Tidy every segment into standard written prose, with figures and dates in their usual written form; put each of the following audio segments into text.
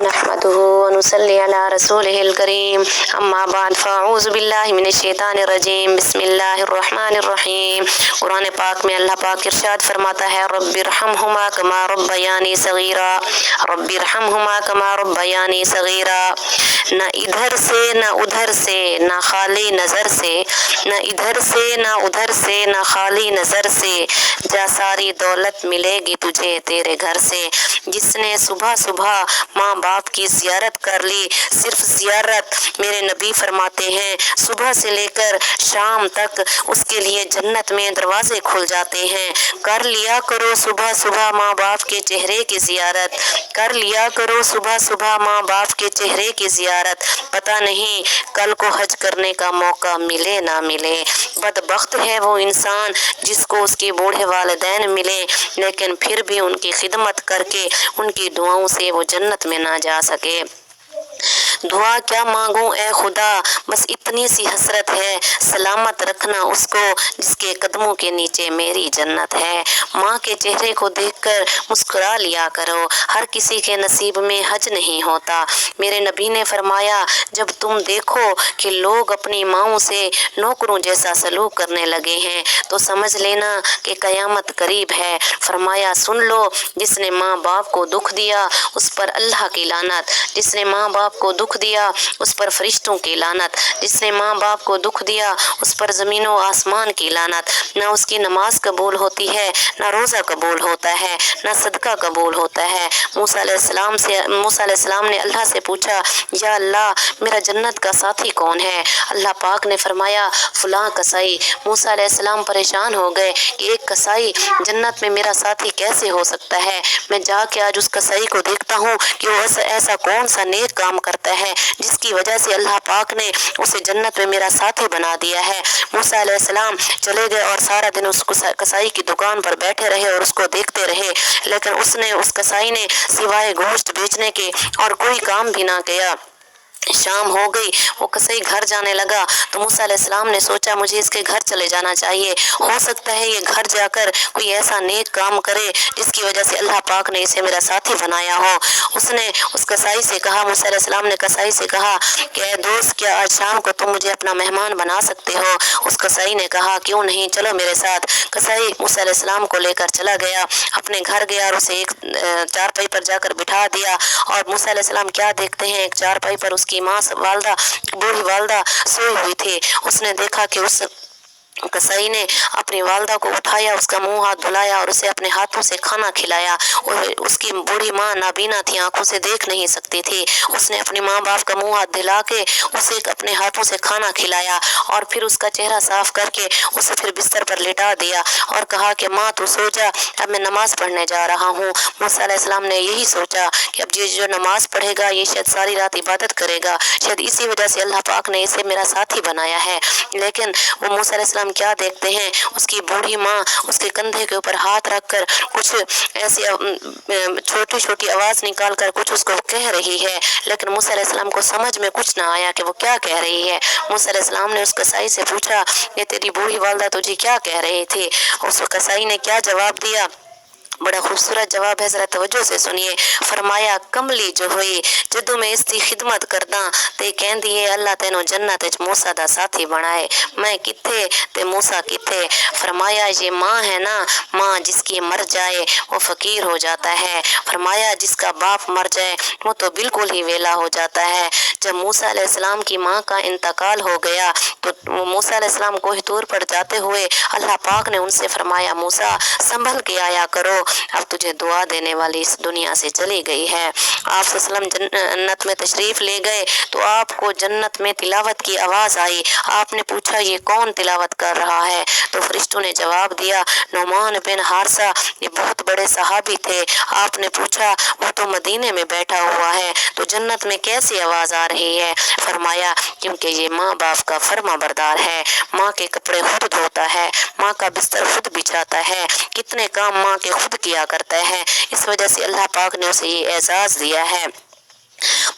نحمده ونصلي على رسوله الكريم اما بعد فاعوذ باللہ من الشیطان الرجیم بسم اللہ الرحمن الرحیم۔ قرآن پاک میں اللہ پاک ارشاد فرماتا ہے رب ارحمہما کما ربیانی صغیرا، رب ارحمہما کما ربیانی صغیرا۔ نہ ادھر سے نہ ادھر سے نہ خالی نظر سے، نہ ادھر سے نہ ادھر سے نہ خالی نظر سے، جا ساری دولت ملے گی تجھے تیرے گھر سے۔ جس نے صبح صبح ماں باپ کی زیارت کر لی، صرف زیارت، میرے نبی فرماتے ہیں صبح سے لے کر شام تک اس کے لیے جنت میں دروازے کھل جاتے ہیں۔ کر لیا کرو صبح صبح ماں باپ کے چہرے کی زیارت، کر لیا کرو صبح صبح ماں باپ کے چہرے کی زیارت، پتہ نہیں کل کو حج کرنے کا موقع ملے نہ ملے۔ بدبخت ہے وہ انسان جس کو اس کے بوڑھے والدین ملے لیکن پھر بھی ان کی خدمت کر کے ان کی دعاؤں سے وہ جنت میں نہ جا سکے۔ دعا کیا مانگوں اے خدا، بس اتنی سی حسرت ہے، سلامت رکھنا اس کو جس کے قدموں کے نیچے میری جنت ہے۔ ماں کے چہرے کو دیکھ کر مسکرا لیا کرو، ہر کسی کے نصیب میں حج نہیں ہوتا۔ میرے نبی نے فرمایا جب تم دیکھو کہ لوگ اپنی ماؤں سے نوکروں جیسا سلوک کرنے لگے ہیں تو سمجھ لینا کہ قیامت قریب ہے۔ فرمایا سن لو، جس نے ماں باپ کو دکھ دیا اس پر اللہ کی لعنت، جس نے ماں باپ کو دکھ دیا اس پر فرشتوں کی لعنت، جس نے ماں باپ کو دکھ دیا اس پر زمین و آسمان کی لعنت۔ نہ اس کی نماز قبول ہوتی ہے، نہ روزہ قبول ہوتا ہے، نہ صدقہ قبول ہوتا ہے۔ موسیٰ علیہ السلام نے اللہ سے پوچھا یا اللہ میرا جنت کا ساتھی کون ہے؟ اللہ پاک نے فرمایا فلاں کسائی۔ موسیٰ علیہ السلام پریشان ہو گئے کہ ایک کسائی جنت میں میرا ساتھی کیسے ہو سکتا ہے؟ میں جا کے آج اس کسائی کو دیکھتا ہوں کہ وہ ایسا کون سا نیک کام کرتا ہے جس کی وجہ سے اللہ پاک نے اسے جنت میں میرا ساتھی بنا دیا ہے۔ موسیٰ علیہ السلام چلے گئے اور سارا دن اس کسائی کی دکان پر بیٹھے رہے اور اس کو دیکھتے رہے، لیکن اس کسائی نے سوائے گوشت بیچنے کے اور کوئی کام بھی نہ کیا۔ شام ہو گئی، وہ کسائی گھر جانے لگا تو موسیٰ علیہ السلام نے سوچا مجھے اس کے گھر چلے جانا چاہیے، ہو سکتا ہے یہ گھر جا کر کوئی ایسا نیک کام کرے جس کی وجہ سے اللہ پاک نے اسے میرا ساتھی بنایا ہو۔ اس نے اس کسائی سے کہا، موسیٰ علیہ السلام نے کسائی سے کہا کہ اے دوست کیا آج شام کو تم مجھے اپنا مہمان بنا سکتے ہو؟ اس کسائی نے کہا کیوں نہیں، چلو میرے ساتھ۔ کسائی موسیٰ علیہ السلام کو لے کر چلا گیا، اپنے گھر گیا اور اسے ایک چارپائی پر جا کر بٹھا دیا، اور موسیٰ علیہ السلام کیا دیکھتے ہیں ایک چارپائی پر اس کی ماں والدہ، بوڑھی والدہ سوئی ہوئی تھی۔ اس نے دیکھا کہ اس کسائی نے اپنی والدہ کو اٹھایا، اس کا منہ ہاتھ دھلایا اور اسے اپنے ہاتھوں سے کھانا کھلایا، اور اس کی بوڑھی ماں نابینا تھی، آنکھوں سے دیکھ نہیں سکتی تھی۔ اس نے اپنے ماں باپ کا منہ ہاتھ دھلا کے اسے اپنے ہاتھوں سے کھانا کھلایا اور پھر اس کا چہرہ صاف کر کے اسے پھر بستر پر لٹا دیا اور کہا کہ ماں تو سو جا، اب میں نماز پڑھنے جا رہا ہوں۔ موسیٰ علیہ السلام نے یہی سوچا کہ اب یہ جو نماز پڑھے گا یہ شاید ساری رات عبادت کرے گا، شاید اسی وجہ سے اللہ پاک نے اسے میرا ساتھی بنایا ہے۔ لیکن وہ موسیٰ علیہ السلام کیا دیکھتے ہیں، اس کی بوڑھی ماں اس کے کندھے کے اوپر ہاتھ رکھ کر کچھ ایسی چھوٹی چھوٹی آواز نکال کر کچھ اس کو کہہ رہی ہے، لیکن موسیٰ علیہ السلام کو سمجھ میں کچھ نہ آیا کہ وہ کیا کہہ رہی ہے۔ موسیٰ علیہ السلام نے اس کسائی سے پوچھا کہ تیری بوڑھی والدہ تجھے کیا کہہ رہی تھی؟ اس کسائی نے کیا جواب دیا؟ بڑا خوبصورت جواب ہے، ذرا توجہ سے سنیے۔ فرمایا کملی جو ہوئی جدوں میں اس دی خدمت کرداں تے کہندی ہے اللہ تینوں جنت وچ موسیٰ دا ساتھی بنائے، میں کتھے تے موسیٰ کتھے؟ فرمایا یہ ماں ہے نا، ماں جس کی مر جائے وہ فقیر ہو جاتا ہے، فرمایا جس کا باپ مر جائے وہ تو بالکل ہی ویلا ہو جاتا ہے۔ جب موسیٰ علیہ السلام کی ماں کا انتقال ہو گیا تو موسیٰ علیہ السلام کوہ طور پر جاتے ہوئے اللہ پاک نے ان سے فرمایا موسیٰ سنبھل کے آیا کرو، اب تجھے دعا دینے والی اس دنیا سے چلی گئی ہے۔ آپ صلی اللہ علیہ وسلم جنت میں تشریف لے گئے تو آپ کو جنت میں تلاوت کی آواز آئی، آپ نے پوچھا یہ کون تلاوت کر رہا ہے؟ تو فرشتوں نے جواب دیا نعمان بن حارثہ، یہ بہت بڑے صحابی تھے۔ آپ نے پوچھا وہ تو مدینے میں بیٹھا ہوا ہے تو جنت میں کیسی آواز آ رہی ہے؟ فرمایا کیونکہ یہ ماں باپ کا فرما بردار ہے، ماں کے کپڑے خود دھوتا ہے، ماں کا بستر خود بچھاتا ہے، کتنے کام ماں کے خود کیا کرتا ہے، اس وجہ سے اللہ پاک نے اسے یہ اعزاز دیا ہے۔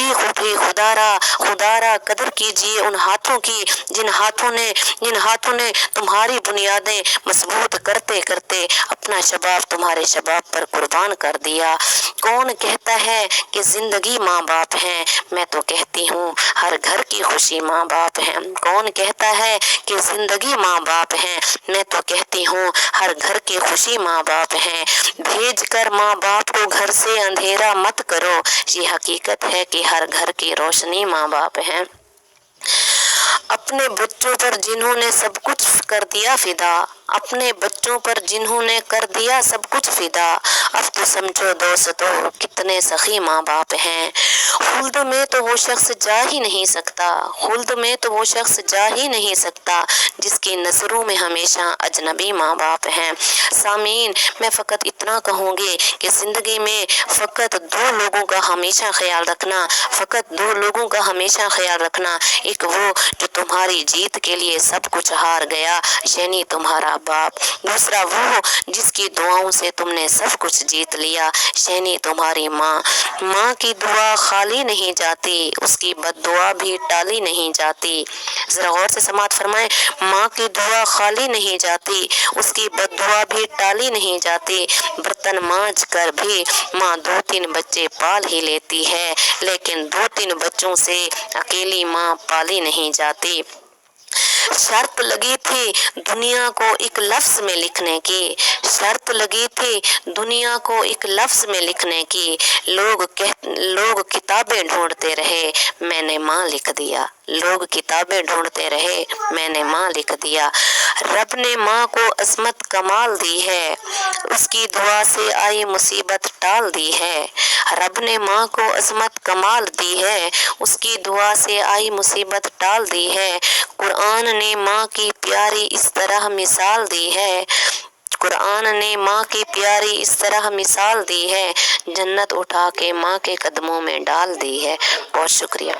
چیخ اٹھی خدارا قدر کیجیے ان ہاتھوں کی جن ہاتھوں نے تمہاری بنیادیں مضبوط کرتے کرتے اپنا شباب تمہارے شباب پر قربان کر دیا۔ کون کہتا ہے کہ زندگی ماں باپ ہیں، میں تو کہتی ہوں ہر گھر کی خوشی ماں باپ ہیں۔ کون کہتا ہے کہ زندگی ماں باپ ہیں، میں تو کہتی ہوں ہر گھر کی خوشی ماں باپ ہیں۔ بھیج کر ماں باپ کو گھر سے اندھیرا مت کرو، یہ حقیقت ہے کہ ہر گھر کی روشنی ماں باپ ہیں۔ اپنے بچوں پر جنہوں نے سب کچھ کر دیا فدا، اپنے بچوں پر جنہوں نے کر دیا سب کچھ فدا، اب تو سمجھو دوستو کتنے سخی ماں باپ ہیں۔ خلد میں تو وہ شخص جا ہی نہیں سکتا، خلد میں تو وہ شخص جا ہی نہیں سکتا جس کی نظروں میں ہمیشہ اجنبی ماں باپ ہیں۔ سامعین، میں فقط اتنا کہوں گی کہ زندگی میں فقط دو لوگوں کا ہمیشہ خیال رکھنا، فقط دو لوگوں کا ہمیشہ خیال رکھنا، ایک وہ جو تمہاری جیت کے لیے سب کچھ ہار گیا یعنی تمہارا باپ، دوسرا وہ جس کی دعاؤں سے تم نے سب کچھ جیت لیا یعنی تمہاری ماں۔ ماں کی دعا خالی نہیں جاتی، اس کی بد دعا بھی ٹالی نہیں جاتی۔ ذرا غور سے سماعت فرمائیں، ماں کی دعا خالی نہیں جاتی، اس کی بد دعا بھی ٹالی نہیں جاتی۔ برتن مانجھ کر بھی ماں 2-3 بچے پال ہی لیتی ہے، لیکن 2-3 بچوں سے اکیلی ماں پالی نہیں جاتی۔ شرط لگی تھی دنیا کو ایک لفظ میں لکھنے کی، شرط لگی تھی دنیا کو ایک لفظ میں لکھنے کی، لوگ کتابیں ڈھونڈتے رہے میں نے ماں لکھ دیا، لوگ کتابیں ڈھونڈتے رہے میں نے ماں لکھ دیا۔ رب نے ماں کو عصمت کمال دی ہے، اس کی دعا سے آئی مصیبت ٹال دی ہے، رب نے ماں کو عصمت کمال دی ہے، اس کی دعا سے آئی مصیبت ٹال دی ہے۔ قرآن نے ماں کی پیاری اس طرح مثال دی ہے، قرآن نے ماں کی پیاری اس طرح مثال دی ہے، جنت اٹھا کے ماں کے قدموں میں ڈال دی ہے۔ بہت شکریہ۔